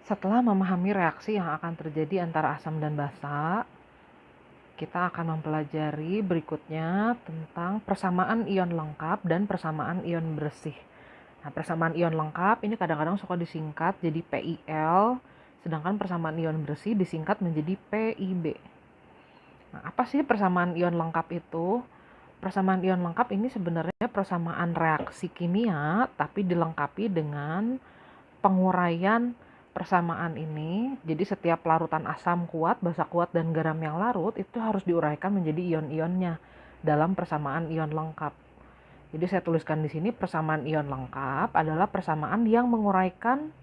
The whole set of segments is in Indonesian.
Setelah memahami reaksi yang akan terjadi antara asam dan basa, kita akan mempelajari berikutnya tentang persamaan ion lengkap dan persamaan ion bersih. Nah, persamaan ion lengkap ini kadang-kadang suka disingkat jadi PiL, sedangkan persamaan ion bersih disingkat menjadi PiB. Nah, apa sih persamaan ion lengkap itu? Persamaan ion lengkap ini sebenarnya persamaan reaksi kimia, tapi dilengkapi dengan penguraian persamaan ini. Jadi setiap larutan asam kuat, basa kuat, dan garam yang larut itu harus diuraikan menjadi ion-ionnya dalam persamaan ion lengkap. Jadi saya tuliskan di sini persamaan ion lengkap adalah persamaan yang menguraikan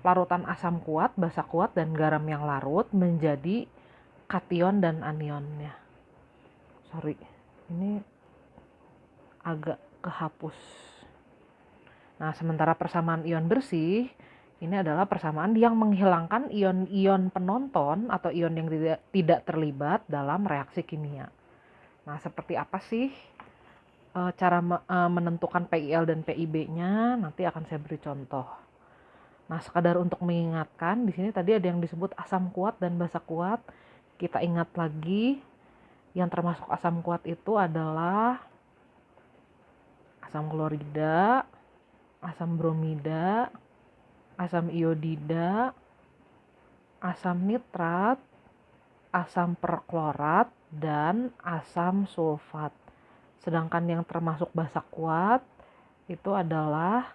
larutan asam kuat, basa kuat, dan garam yang larut menjadi kation dan anionnya. Sorry, ini agak kehapus. Nah, sementara persamaan ion bersih ini adalah persamaan yang menghilangkan ion-ion penonton atau ion yang tidak terlibat dalam reaksi kimia. Nah, seperti apa sih cara menentukan PiL dan PiB-nya? Nanti akan saya beri contoh. Nah, sekadar untuk mengingatkan, di sini tadi ada yang disebut asam kuat dan basa kuat. Kita ingat lagi, yang termasuk asam kuat itu adalah asam klorida, asam bromida, asam iodida, asam nitrat, asam perklorat, dan asam sulfat. Sedangkan yang termasuk basa kuat itu adalah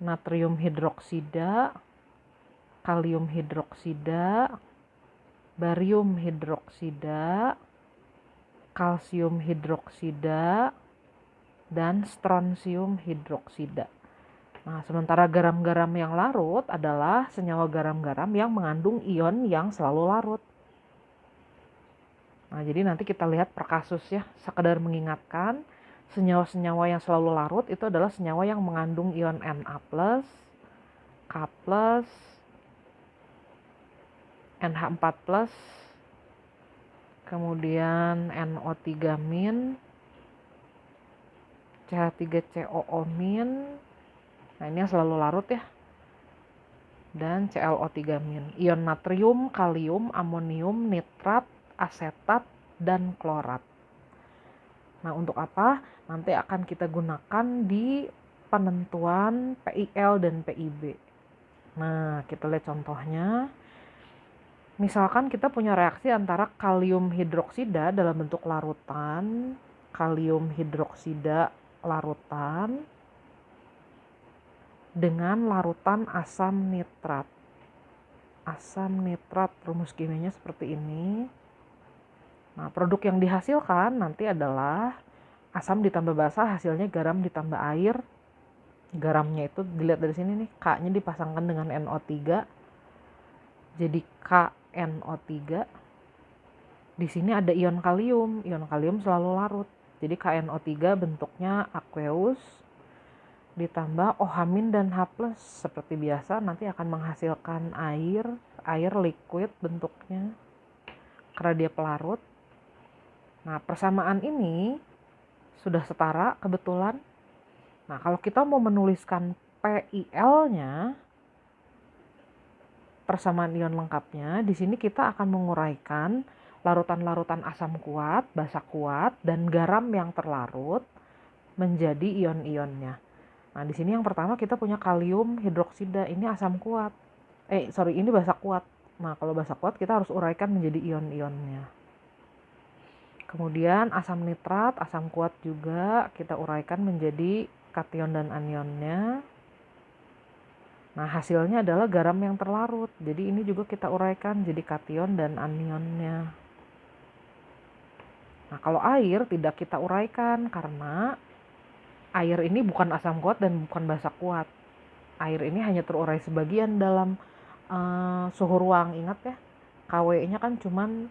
natrium hidroksida, kalium hidroksida, barium hidroksida, kalsium hidroksida, dan strontium hidroksida. Nah, sementara garam-garam yang larut adalah senyawa garam-garam yang mengandung ion yang selalu larut. Nah, jadi nanti kita lihat per kasus ya, sekedar mengingatkan, senyawa-senyawa yang selalu larut itu adalah senyawa yang mengandung ion Na+, K+, NH4+, kemudian NO3-, CH3COO-. Nah, ini yang selalu larut ya. Dan ClO3-. Ion natrium, kalium, amonium, nitrat, asetat, dan klorat. Nah, untuk apa? Nanti akan kita gunakan di penentuan PiL dan PiB. Nah, kita lihat contohnya. Misalkan kita punya reaksi antara kalium hidroksida dalam bentuk larutan, kalium hidroksida larutan, dengan larutan asam nitrat. Asam nitrat, rumus kimianya seperti ini. Nah, produk yang dihasilkan nanti adalah asam ditambah basa, hasilnya garam ditambah air. Garamnya itu dilihat dari sini nih, K-nya dipasangkan dengan NO3. Jadi KNO3. Di sini ada ion kalium. Ion kalium selalu larut. Jadi KNO3 bentuknya aqueous ditambah OH- dan H+, seperti biasa nanti akan menghasilkan air liquid bentuknya karena dia pelarut. Nah, persamaan ini sudah setara kebetulan. Nah, kalau kita mau menuliskan PiL-nya, persamaan ion lengkapnya, di sini kita akan menguraikan larutan-larutan asam kuat, basa kuat, dan garam yang terlarut menjadi ion-ionnya. Nah, di sini yang pertama kita punya kalium hidroksida, ini asam kuat. Ini basa kuat. Nah, kalau basa kuat kita harus uraikan menjadi ion-ionnya. Kemudian asam nitrat, asam kuat juga kita uraikan menjadi kation dan anionnya. Nah, hasilnya adalah garam yang terlarut. Jadi ini juga kita uraikan jadi kation dan anionnya. Nah, kalau air tidak kita uraikan karena air ini bukan asam kuat dan bukan basa kuat. Air ini hanya terurai sebagian dalam suhu ruang. Ingat ya, KW-nya kan cuman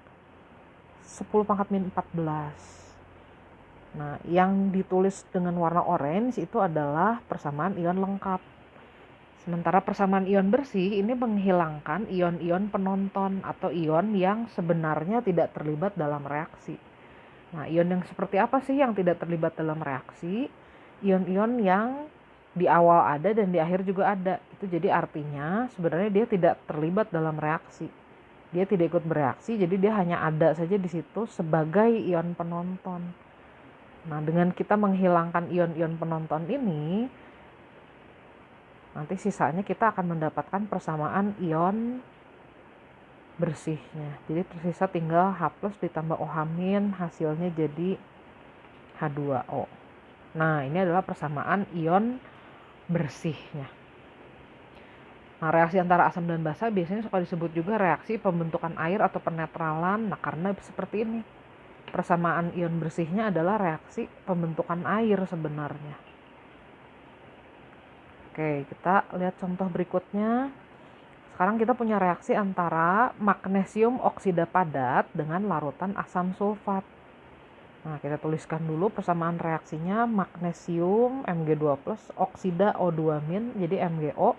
10⁻⁴. Nah, yang ditulis dengan warna orange itu adalah persamaan ion lengkap. Sementara persamaan ion bersih ini menghilangkan ion-ion penonton atau ion yang sebenarnya tidak terlibat dalam reaksi. Nah, ion yang seperti apa sih yang tidak terlibat dalam reaksi? Ion-ion yang Di awal ada dan di akhir juga ada. Itu jadi artinya sebenarnya dia tidak terlibat dalam reaksi. Dia tidak ikut bereaksi, jadi dia hanya ada saja di situ sebagai ion penonton. Nah, dengan kita menghilangkan ion-ion penonton ini, nanti sisanya kita akan mendapatkan persamaan ion bersihnya. Jadi tersisa tinggal H+ ditambah OH- hasilnya jadi H2O. Nah, ini adalah persamaan ion bersihnya. Nah, reaksi antara asam dan basa biasanya suka disebut juga reaksi pembentukan air atau penetralan. Nah, karena seperti ini. Persamaan ion bersihnya adalah reaksi pembentukan air sebenarnya. Oke, kita lihat contoh berikutnya. Sekarang kita punya reaksi antara magnesium oksida padat dengan larutan asam sulfat. Nah, kita tuliskan dulu persamaan reaksinya. Magnesium Mg2+, oksida O2-, jadi MgO.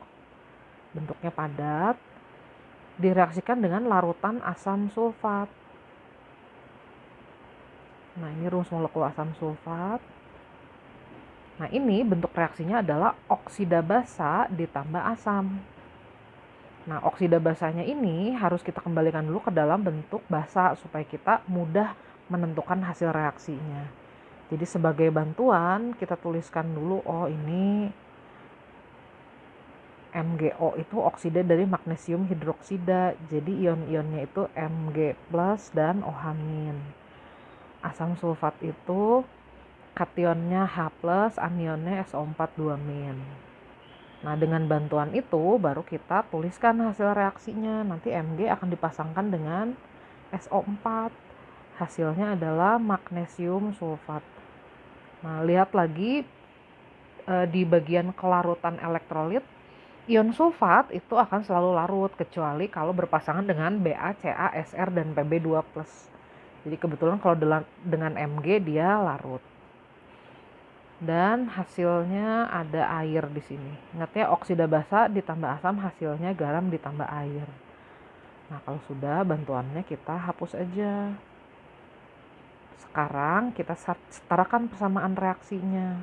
Bentuknya padat. Direaksikan dengan larutan asam sulfat. Nah, ini rumus molekul asam sulfat. Nah, ini bentuk reaksinya adalah oksida basa ditambah asam. Nah, oksida basanya ini harus kita kembalikan dulu ke dalam bentuk basa supaya kita mudah menentukan hasil reaksinya. Jadi sebagai bantuan kita tuliskan dulu, oh ini MgO itu oksida dari magnesium hidroksida. Jadi ion-ionnya itu Mg+ dan OH-. Asam sulfat itu kationnya H+, anionnya SO4 2-. Nah, dengan bantuan itu baru kita tuliskan hasil reaksinya. Nanti Mg akan dipasangkan dengan SO4. Hasilnya adalah magnesium sulfat. Nah, lihat lagi di bagian kelarutan elektrolit, ion sulfat itu akan selalu larut kecuali kalau berpasangan dengan BaCaSr dan Pb2+. Jadi kebetulan kalau dengan Mg dia larut. Dan hasilnya ada air di sini. Ingat ya, oksida basa ditambah asam hasilnya garam ditambah air. Nah, kalau sudah bantuannya kita hapus aja. Sekarang kita setarakan persamaan reaksinya.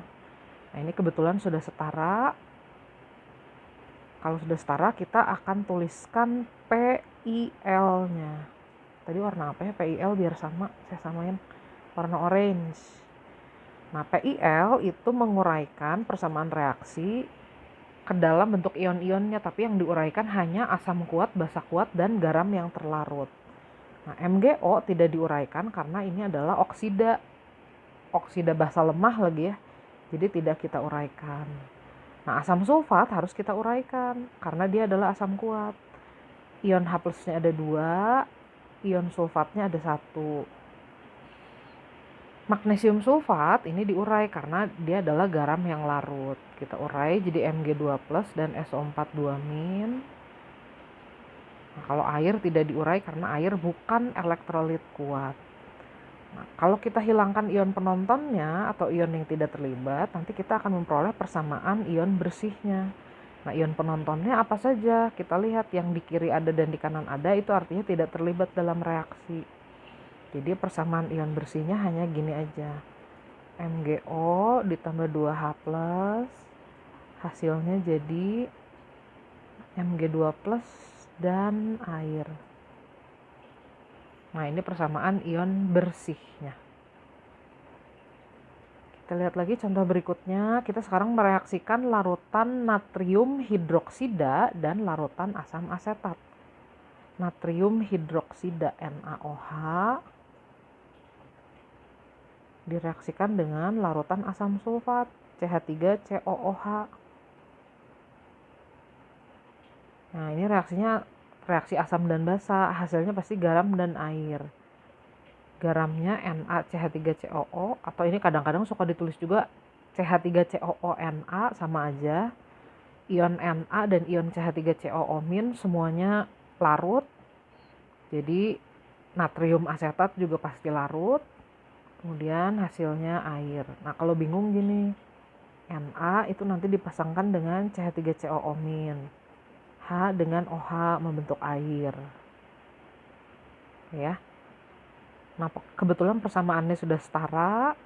Nah, ini kebetulan sudah setara. Kalau sudah setara kita akan tuliskan PiL-nya. Tadi warna apa ya? PiL biar sama, saya samain warna orange. Nah, PiL itu menguraikan persamaan reaksi ke dalam bentuk ion-ionnya, tapi yang diuraikan hanya asam kuat, basa kuat, dan garam yang terlarut. Nah, MgO tidak diuraikan karena ini adalah oksida basa lemah lagi ya, jadi tidak kita uraikan. Nah, asam sulfat harus kita uraikan karena dia adalah asam kuat. Ion H+-nya ada 2, ion sulfatnya ada 1. Magnesium sulfat ini diurai karena dia adalah garam yang larut. Kita urai jadi Mg2+ dan SO4 2-. Nah, kalau air tidak diurai karena air bukan elektrolit kuat. Nah, kalau kita hilangkan ion penontonnya atau ion yang tidak terlibat, nanti kita akan memperoleh persamaan ion bersihnya. Nah, ion penontonnya apa saja? Kita lihat yang di kiri ada dan di kanan ada, itu artinya tidak terlibat dalam reaksi. Jadi persamaan ion bersihnya hanya gini aja. MgO ditambah 2H+, hasilnya jadi Mg2+ dan air. Nah, ini persamaan ion bersihnya. Kita lihat lagi contoh berikutnya. Kita sekarang mereaksikan larutan natrium hidroksida dan larutan asam asetat. Natrium hidroksida NaOH direaksikan dengan larutan asam sulfat CH3COOH. Nah, ini reaksinya reaksi asam dan basa, hasilnya pasti garam dan air. Garamnya NaCH3COO, atau ini kadang-kadang suka ditulis juga CH3COONa, sama aja. Ion Na dan ion CH3COO- semuanya larut. Jadi natrium asetat juga pasti larut. Kemudian hasilnya air. Nah, kalau bingung gini, Na itu nanti dipasangkan dengan CH3COO-. H dengan OH membentuk air. Ya. Nah, kebetulan persamaannya sudah setara.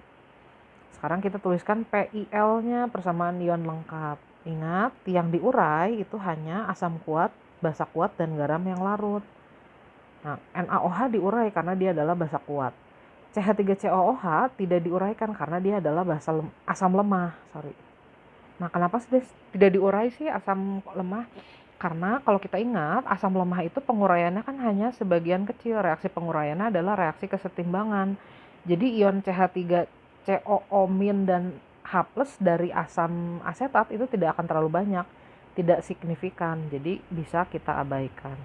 Sekarang kita tuliskan PiL-nya, persamaan ion lengkap. Ingat, yang diurai itu hanya asam kuat, basa kuat, dan garam yang larut. Nah, NaOH diurai karena dia adalah basa kuat. CH3COOH tidak diuraikan karena dia adalah asam lemah. Nah, kenapa sih tidak diurai sih asam lemah? Karena kalau kita ingat, asam lemah itu penguraiannya kan hanya sebagian kecil. Reaksi penguraiannya adalah reaksi kesetimbangan. Jadi ion CH3COO- dan H+ dari asam asetat itu tidak akan terlalu banyak, tidak signifikan. Jadi bisa kita abaikan.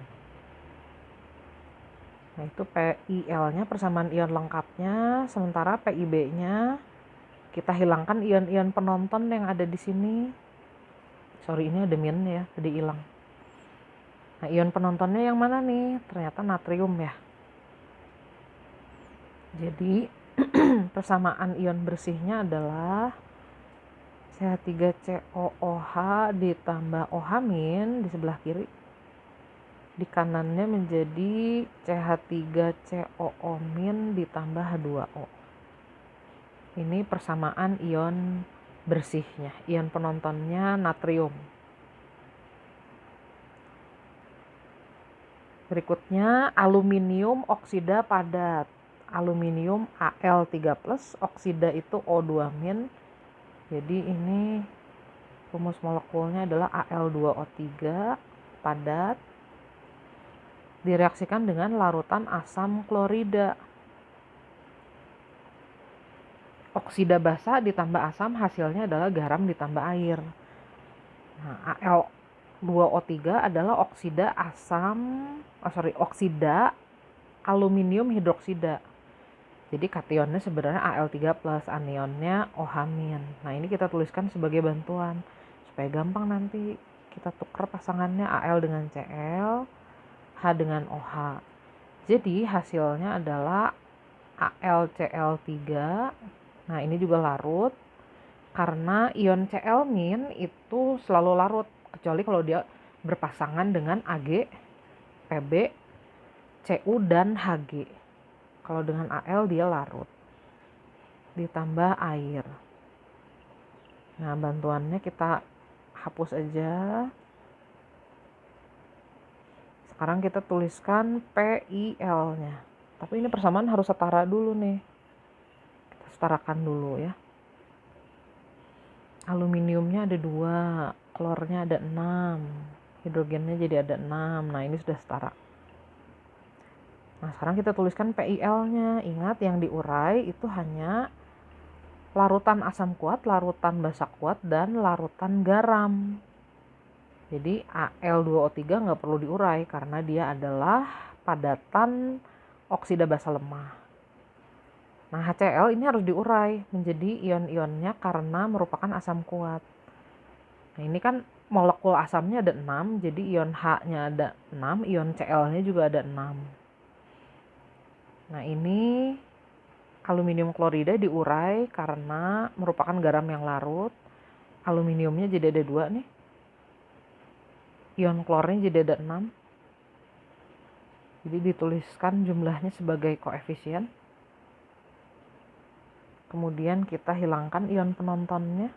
Nah, itu PiL-nya, persamaan ion lengkapnya. Sementara PiB-nya kita hilangkan ion-ion penonton yang ada di sini. Ini ada min ya, tadi hilang. Nah, ion penontonnya yang mana nih? Ternyata natrium ya. Jadi persamaan ion bersihnya adalah CH3COOH ditambah OH- di sebelah kiri. Di kanannya menjadi CH3COO- ditambah H2O. Ini persamaan ion bersihnya. Ion penontonnya natrium. Berikutnya aluminium oksida padat. Aluminium Al3+, oksida itu O2-. Jadi ini rumus molekulnya adalah Al2O3 padat. Direaksikan dengan larutan asam klorida. Oksida basa ditambah asam hasilnya adalah garam ditambah air. Nah, Al2O3 adalah oksida oksida aluminium hidroksida. Jadi kationnya sebenarnya Al3+, anionnya OH-. Nah, ini kita tuliskan sebagai bantuan supaya gampang nanti kita tukar pasangannya Al dengan Cl, H dengan OH. Jadi hasilnya adalah AlCl3. Nah, ini juga larut karena ion Cl- itu selalu larut kecuali kalau dia berpasangan dengan Ag, Pb, Cu, dan Hg. Kalau dengan Al dia larut. Ditambah air. Nah, bantuannya kita hapus aja. Sekarang kita tuliskan PiL-nya. Tapi ini persamaan harus setara dulu nih. Kita setarakan dulu ya. Aluminiumnya ada 2, klornya ada 6, hidrogennya jadi ada 6. Nah, ini sudah setara. Nah, sekarang kita tuliskan PiL-nya. Ingat, yang diurai itu hanya larutan asam kuat, larutan basa kuat, dan larutan garam. Jadi Al2O3 nggak perlu diurai karena dia adalah padatan oksida basa lemah. Nah, HCl ini harus diurai menjadi ion-ionnya karena merupakan asam kuat. Nah, ini kan molekul asamnya ada 6, jadi ion H-nya ada 6, ion Cl-nya juga ada 6. Nah, ini aluminium klorida diurai karena merupakan garam yang larut. Aluminiumnya jadi ada 2 nih. Ion klornya jadi ada 6. Jadi dituliskan jumlahnya sebagai koefisien. Kemudian kita hilangkan ion penontonnya.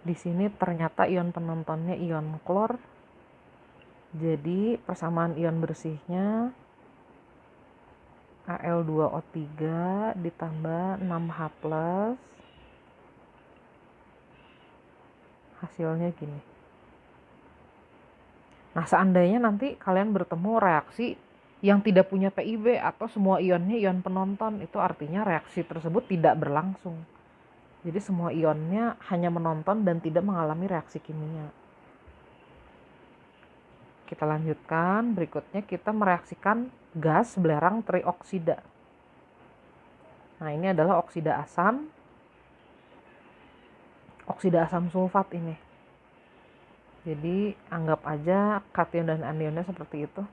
Di sini ternyata ion penontonnya ion klor. Jadi persamaan ion bersihnya Al2O3 ditambah 6H+. Hasilnya gini. Nah, seandainya nanti kalian bertemu reaksi yang tidak punya PiB atau semua ionnya ion penonton, itu artinya reaksi tersebut tidak berlangsung. Jadi semua ionnya hanya menonton dan tidak mengalami reaksi kimia. Kita lanjutkan, berikutnya kita mereaksikan gas belerang trioksida. Nah, ini adalah oksida asam sulfat ini. Jadi anggap aja kation dan anionnya seperti itu.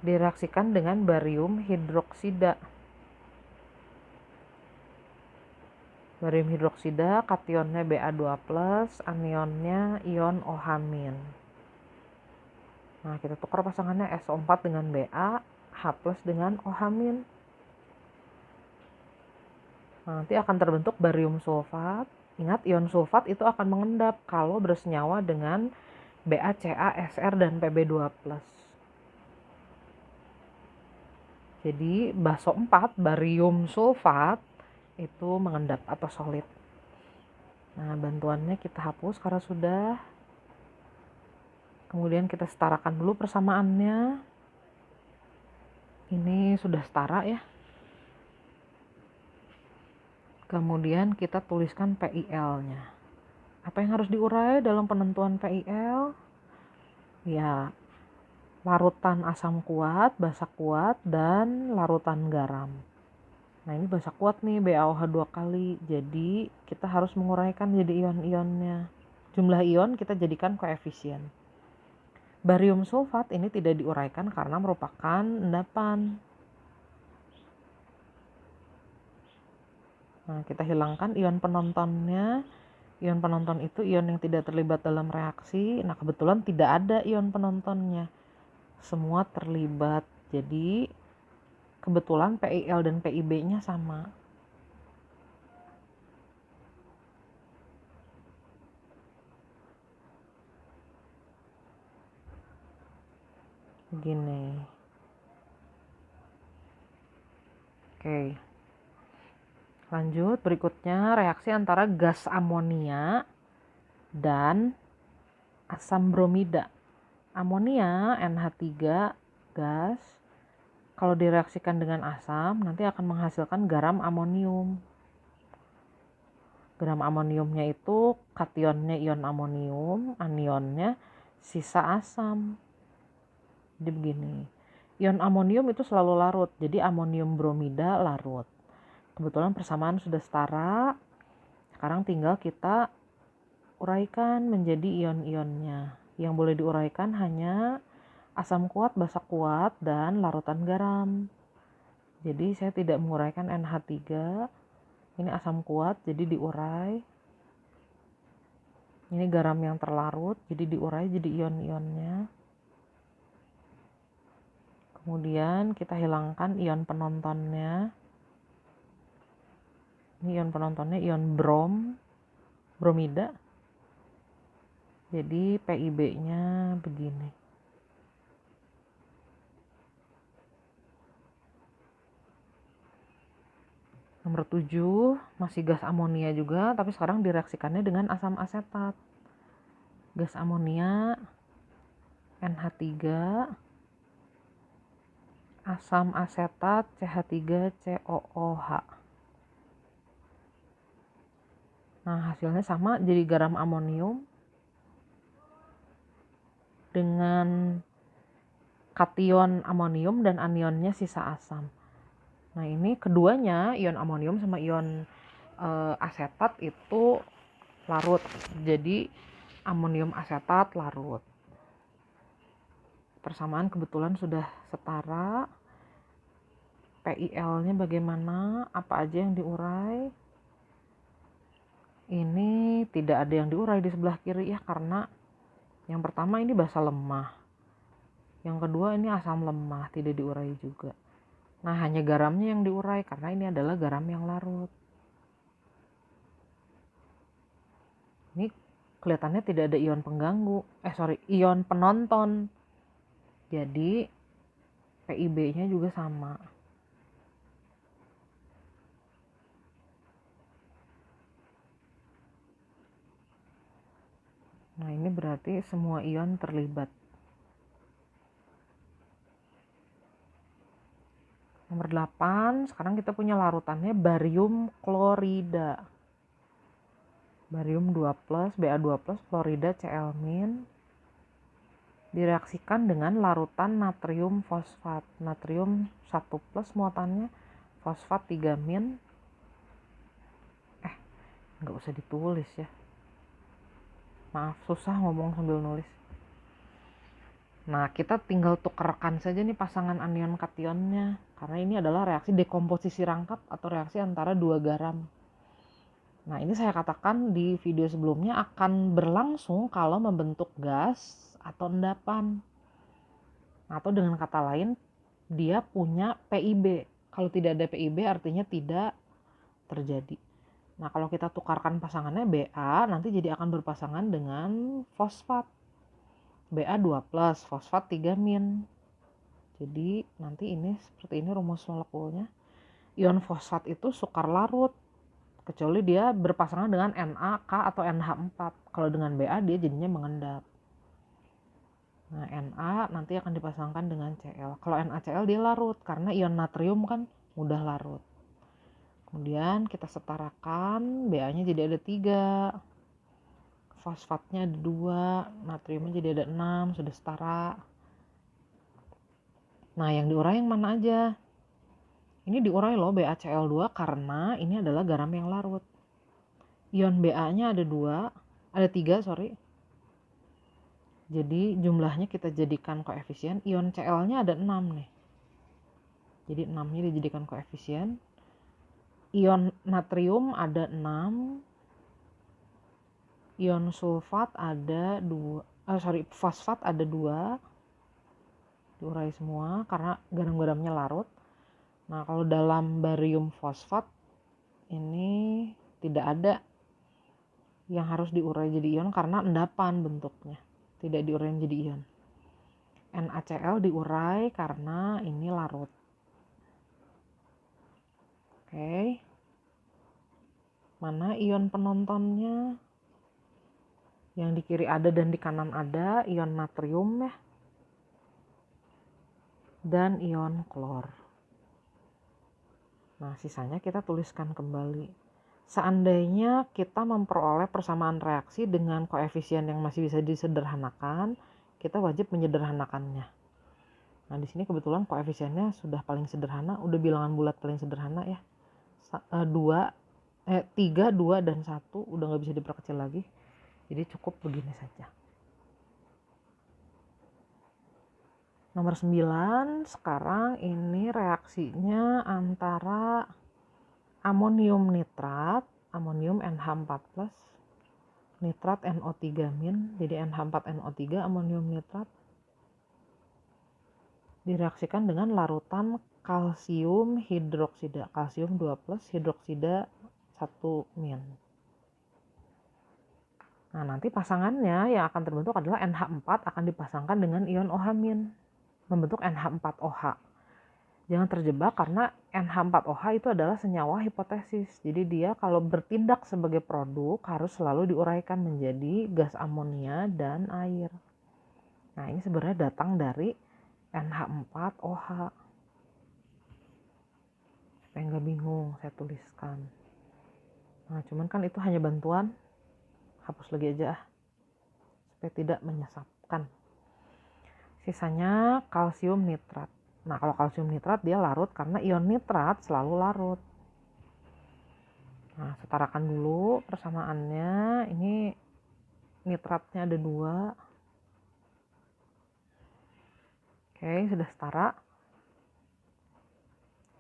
Direaksikan dengan barium hidroksida. Barium hidroksida, kationnya Ba2+, anionnya ion OH-. Nah, kita tukar pasangannya SO4 dengan Ba, H+ dengan OH-. Nanti akan terbentuk barium sulfat. Ingat, ion sulfat itu akan mengendap kalau bersenyawa dengan BaCaSr dan Pb2+. Jadi baso 4, barium sulfat, itu mengendap atau solid. Nah, bantuannya kita hapus karena sudah. Kemudian kita setarakan dulu persamaannya. Ini sudah setara ya. Kemudian kita tuliskan PiL-nya. Apa yang harus diurai dalam penentuan PiL? Ya, larutan asam kuat, basa kuat, dan larutan garam. Nah, ini basa kuat nih, BaOH 2 kali. Jadi, kita harus menguraikan jadi ion-ionnya. Jumlah ion kita jadikan koefisien. Barium sulfat ini tidak diuraikan karena merupakan endapan. Nah, kita hilangkan ion penontonnya. Ion penonton itu ion yang tidak terlibat dalam reaksi. Nah, kebetulan tidak ada ion penontonnya. Semua terlibat. Jadi, kebetulan PiL dan PiB-nya sama. Begini. Oke. Lanjut, berikutnya reaksi antara gas amonia dan asam bromida. Amonia NH3 gas, kalau direaksikan dengan asam nanti akan menghasilkan garam amonium. Garam amoniumnya itu kationnya ion amonium, anionnya sisa asam. Jadi begini, ion amonium itu selalu larut, jadi amonium bromida larut. Kebetulan persamaan sudah setara. Sekarang tinggal kita uraikan menjadi ion-ionnya. Yang boleh diuraikan hanya asam kuat, basa kuat, dan larutan garam. Jadi saya tidak menguraikan NH3. Ini asam kuat, jadi diurai. Ini garam yang terlarut, jadi diurai jadi ion-ionnya. Kemudian kita hilangkan ion penontonnya. Ini ion penontonnya ion bromida. Jadi PiB-nya begini. Nomor 7 masih gas amonia juga, tapi sekarang direaksikannya dengan asam asetat. Gas amonia NH3, asam asetat CH3COOH. Nah, hasilnya sama, jadi garam amonium dengan kation amonium dan anionnya sisa asam. Nah, ini keduanya, ion amonium sama ion asetat itu larut. Jadi amonium asetat larut. Persamaan kebetulan sudah setara. PiL-nya bagaimana? Apa aja yang diurai? Ini tidak ada yang diurai di sebelah kiri ya, karena yang pertama ini basa lemah. Yang kedua ini asam lemah, tidak diurai juga. Nah, hanya garamnya yang diurai karena ini adalah garam yang larut. Ini kelihatannya tidak ada ion pengganggu. Ion penonton. Jadi PiB-nya juga sama. Nah, ini berarti semua ion terlibat. Nomor 8, sekarang kita punya larutannya barium klorida. Barium 2+, Ba2+, klorida Cl-, direaksikan dengan larutan natrium fosfat. Natrium 1+ muatannya, fosfat 3-. Nggak usah ditulis ya. Maaf, susah ngomong sambil nulis. Nah, kita tinggal tukerkan saja nih pasangan anion kationnya. Karena ini adalah reaksi dekomposisi rangkap atau reaksi antara dua garam. Nah, ini saya katakan di video sebelumnya akan berlangsung kalau membentuk gas atau endapan. Atau dengan kata lain, dia punya PiB. Kalau tidak ada PiB artinya tidak terjadi. Nah, kalau kita tukarkan pasangannya Ba, nanti jadi akan berpasangan dengan fosfat. Ba2+, fosfat 3-. Jadi nanti ini seperti ini rumus molekulnya. Ion fosfat itu sukar larut, kecuali dia berpasangan dengan NaK atau NH4. Kalau dengan Ba dia jadinya mengendap. Nah, Na nanti akan dipasangkan dengan Cl. Kalau NaCl dia larut, karena ion natrium kan mudah larut. Kemudian kita setarakan, Ba-nya jadi ada 3, fosfatnya ada 2, natriumnya jadi ada 6, sudah setara. Nah, yang diurai yang mana aja? Ini diurai loh BaCl2 karena ini adalah garam yang larut. Ion Ba-nya ada 3, sorry. Jadi jumlahnya kita jadikan koefisien, ion Cl-nya ada 6 nih. Jadi 6-nya dijadikan koefisien. Ion natrium ada 6. Ion sulfat ada 2. Fosfat ada 2. Diurai semua karena garam-garamnya larut. Nah, kalau dalam barium fosfat ini tidak ada yang harus diurai jadi ion karena endapan bentuknya. Tidak diurai jadi ion. NaCl diurai karena ini larut. Oke. Mana ion penontonnya? Yang di kiri ada dan di kanan ada ion natrium ya. Dan ion klor. Nah, sisanya kita tuliskan kembali. Seandainya kita memperoleh persamaan reaksi dengan koefisien yang masih bisa disederhanakan, kita wajib menyederhanakannya. Nah, di sini kebetulan koefisiennya sudah paling sederhana, udah bilangan bulat paling sederhana ya. 3, 2, dan 1 udah nggak bisa diperkecil lagi. Jadi cukup begini saja. Nomor 9, sekarang ini reaksinya antara amonium nitrat, amonium NH4+, nitrat NO3-, jadi NH4NO3 amonium nitrat, direaksikan dengan larutan kalsium hidroksida, kalsium 2+, hidroksida 1-. Nah, nanti pasangannya yang akan terbentuk adalah NH4 akan dipasangkan dengan ion OH-, membentuk NH4OH. Jangan terjebak karena NH4OH itu adalah senyawa hipotesis. Jadi dia kalau bertindak sebagai produk harus selalu diuraikan menjadi gas amonia dan air. Nah, ini sebenarnya datang dari NH4OH. Supaya nggak bingung, saya tuliskan. Nah, cuman kan itu hanya bantuan. Hapus lagi aja supaya tidak menyesatkan. Sisanya kalsium nitrat. Nah, kalau kalsium nitrat dia larut karena ion nitrat selalu larut. Nah, setarakan dulu persamaannya. Ini nitratnya ada 2. Oke, sudah setara.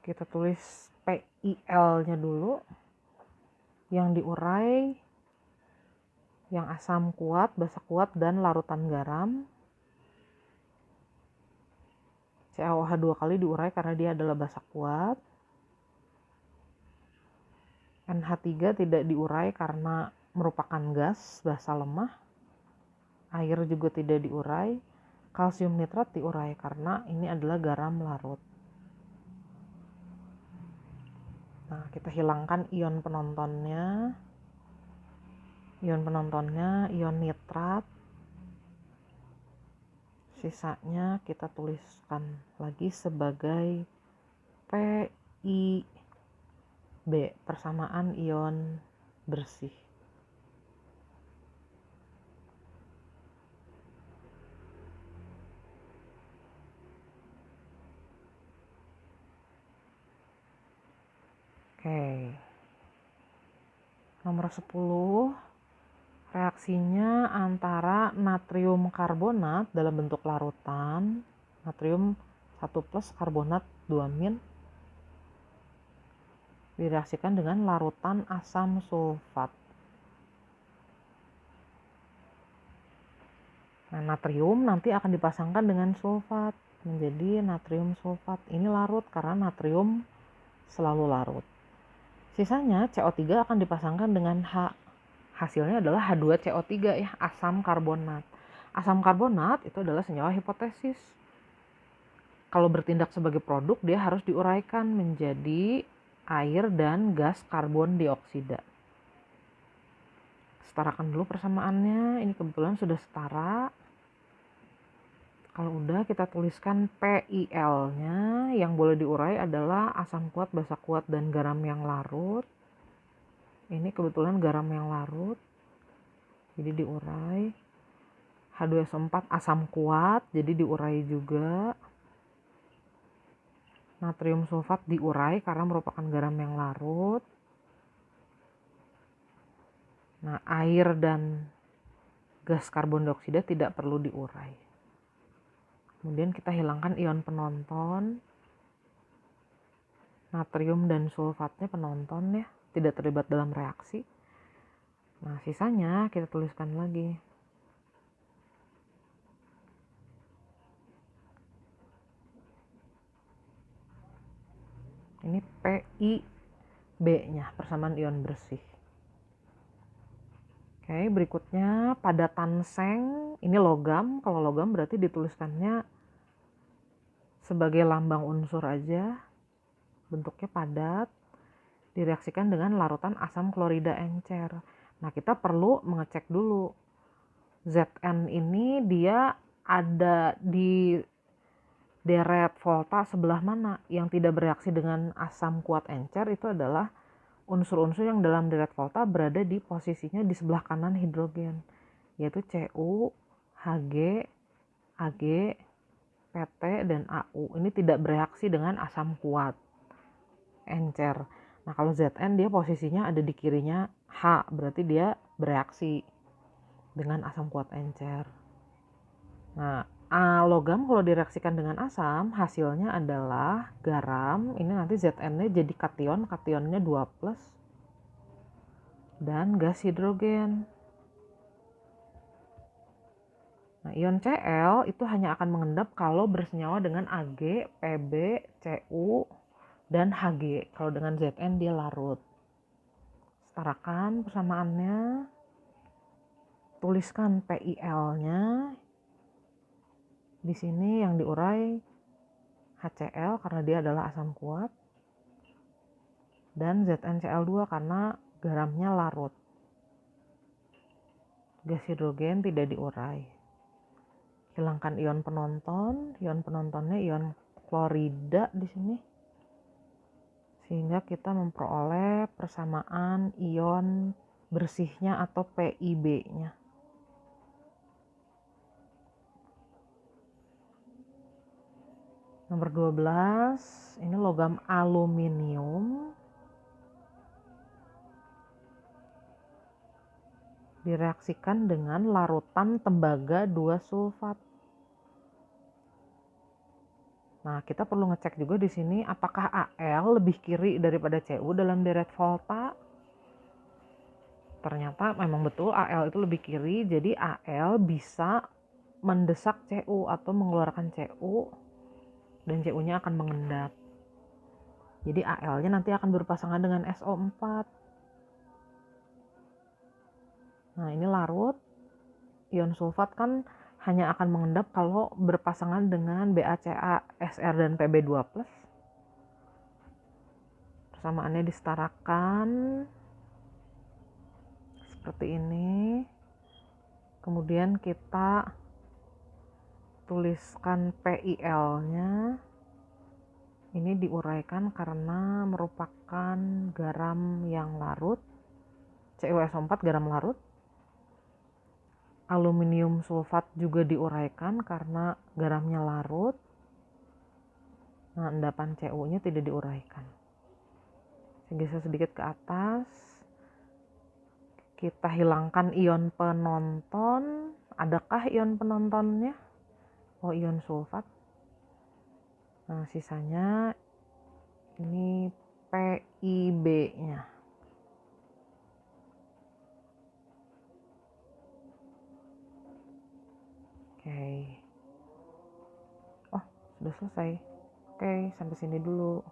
Kita tulis PiL-nya dulu. Yang diurai, yang asam kuat, basa kuat, dan larutan garam. CaOH 2 kali diurai karena dia adalah basa kuat. NH3 tidak diurai karena merupakan gas basa lemah. Air juga tidak diurai. Kalsium nitrat diurai karena ini adalah garam larut. Nah, kita hilangkan ion penontonnya. Ion penontonnya ion nitrat. Sisanya kita tuliskan lagi sebagai PiB, persamaan ion bersih. Oke. Nomor 10, reaksinya antara natrium karbonat dalam bentuk larutan, natrium 1+ karbonat 2-, direaksikan dengan larutan asam sulfat. Nah, natrium nanti akan dipasangkan dengan sulfat menjadi natrium sulfat. Ini larut karena natrium selalu larut. Sisanya CO3 akan dipasangkan dengan H. Hasilnya adalah H2CO3 ya, asam karbonat. Asam karbonat itu adalah senyawa hipotesis. Kalau bertindak sebagai produk, dia harus diuraikan menjadi air dan gas karbon dioksida. Setarakan dulu persamaannya, ini kebetulan sudah setara. Kalau udah, kita tuliskan PiL-nya. Yang boleh diurai adalah asam kuat, basa kuat, dan garam yang larut. Ini kebetulan garam yang larut, jadi diurai. H2SO4 asam kuat, jadi diurai juga. Natrium sulfat diurai karena merupakan garam yang larut. Nah, air dan gas karbon dioksida tidak perlu diurai. Kemudian kita hilangkan ion penonton. Natrium dan sulfatnya penonton ya, tidak terlibat dalam reaksi. Nah, sisanya kita tuliskan lagi. Ini PiB-nya, persamaan ion bersih. Oke, berikutnya padatan seng. Ini logam. Kalau logam berarti dituliskannya sebagai lambang unsur aja. Bentuknya padat. Direaksikan dengan larutan asam klorida encer. Nah, kita perlu mengecek dulu. Zn ini dia ada di deret volta sebelah mana. Yang tidak bereaksi dengan asam kuat encer itu adalah unsur-unsur yang dalam deret volta berada di posisinya di sebelah kanan hidrogen, yaitu Cu, Hg, Ag, Pt, dan Au. Ini tidak bereaksi dengan asam kuat encer. Nah, kalau Zn dia posisinya ada di kirinya H, berarti dia bereaksi dengan asam kuat encer. Nah, logam kalau direaksikan dengan asam, hasilnya adalah garam. Ini nanti Zn-nya jadi kation, kationnya 2+, dan gas hidrogen. Nah, ion Cl itu hanya akan mengendap kalau bersenyawa dengan Ag, Pb, Cu, dan Hg. Kalau dengan Zn dia larut. Setarakan persamaannya. Tuliskan PiL-nya. Di sini yang diurai HCl karena dia adalah asam kuat. Dan ZnCl2 karena garamnya larut. Gas hidrogen tidak diurai. Hilangkan ion penonton. Ion penontonnya ion klorida di sini. Sehingga kita memperoleh persamaan ion bersihnya atau PiB-nya. Nomor 12, ini logam aluminium. Direaksikan dengan larutan tembaga 2 sulfat. Nah, kita perlu ngecek juga di sini apakah Al lebih kiri daripada Cu dalam deret volta. Ternyata memang betul Al itu lebih kiri, jadi Al bisa mendesak Cu atau mengeluarkan Cu, dan Cu-nya akan mengendap. Jadi Al-nya nanti akan berpasangan dengan SO4. Nah, ini larut. Ion sulfat kan hanya akan mengendap kalau berpasangan dengan BaCa, Sr, dan Pb2+. Persamaannya disetarakan seperti ini. Kemudian kita tuliskan PiL-nya. Ini diuraikan karena merupakan garam yang larut. CuSO4 garam larut. Aluminium sulfat juga diuraikan karena garamnya larut. Nah, endapan Cu-nya tidak diuraikan. Saya geser sedikit ke atas. Kita hilangkan ion penonton. Adakah ion penontonnya? Oh, ion sulfat. Nah, sisanya ini PiB-nya. Oke. Oh, sudah selesai. Oke, sampai sini dulu.